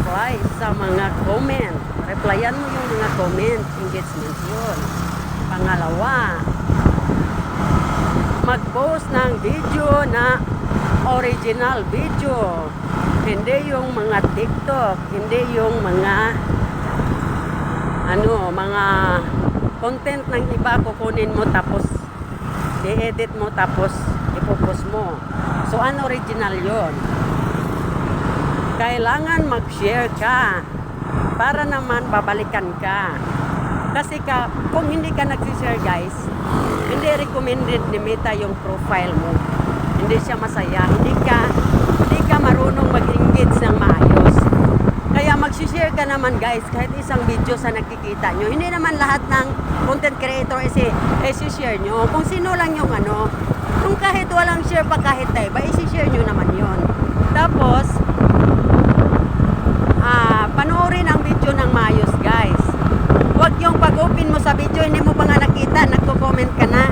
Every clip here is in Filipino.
mag-reply sa mga comment. Replyan mo yung mga comment. Engagement yun. Pangalawa, mag-post ng video na original video. Hindi yung mga TikTok, hindi yung mga mga content ng iba kukunin mo tapos i-edit mo tapos ipopost mo. So original yon. Kailangan mag-share ka para naman babalikan ka. Kasi kung hindi ka nag-share guys, hindi recommended ni Meta yung profile mo. Hindi siya masaya. Hindi ka marunong mag-engage ng maayos. Kaya mag-share ka naman guys kahit isang video sa nakikita nyo. Hindi naman lahat ng content creator i-share nyo. Kung sino lang yung kung kahit walang share pa kahit tayo ba, i-share nyo naman yon. Tapos panoorin ang video ng maayos guys. Huwag yung pag-open mo sa video hindi mo pa nga nakita, nagko-comment ka na.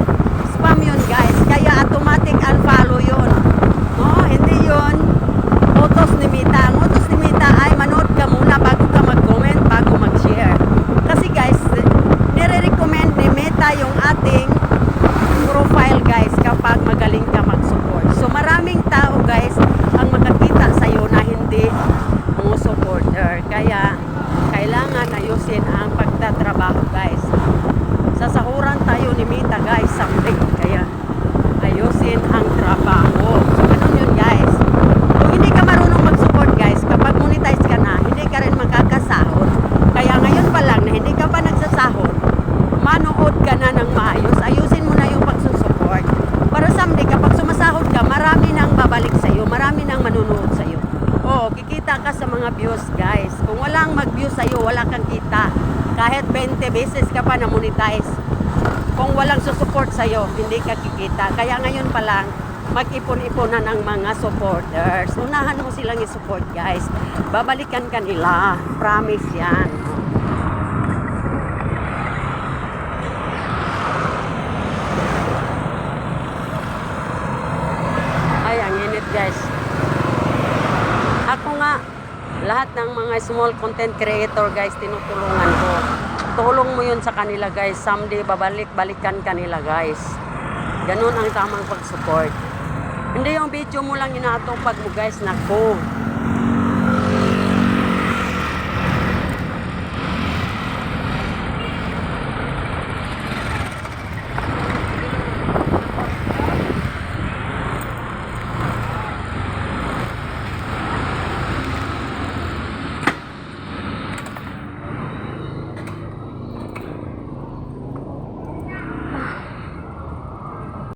Spam yun guys, kaya automatic unfollow yun. No, hindi yun utos ni Meta. Ang utos ni Meta ay manood ka muna bago ka mag-comment, bago mag-share. Kasi guys, nire-recommend ni Meta yung ating profile guys kapag magaling ka mag-support. So maraming tao guys ang makakita sa'yo na hindi mo supporter. Kaya kailangan ayusin ang pagtatrabaho guys. Sasahuran tayo ni Meta guys someday. Kaya ayusin ang trabaho. So ganun yun guys. Kung hindi ka marunong mag-support guys, kapag monetize ka na, hindi ka rin makakasahod. Kaya ngayon pa lang na hindi ka pa nagsasahod, manood ka na ng maayos. Ayusin mo na yung pagsusupport. Para someday kapag sumasahod ka, marami nang babalik sa'yo, marami nang manunood sa'yo. Oo, kikita ka sa mga views guys. Kung walang mag-views sa'yo, wala kang kita. Kahit 20 beses ka pa na monetize. Kung walang susupport sa'yo, hindi ka kikita. Kaya ngayon pa lang, mag-ipon-iponan ng mga supporters. Unahan mo silang i-support guys. Babalikan ka nila. Promise yan. Ay, ang init guys. Ako nga, lahat ng mga small content creator guys, tinutulungan ko. Tulong mo yun sa kanila guys. Someday, balikan kanila guys. Ganun ang tamang pag-support. Hindi yung video mo lang inaatupag mo guys. Naku,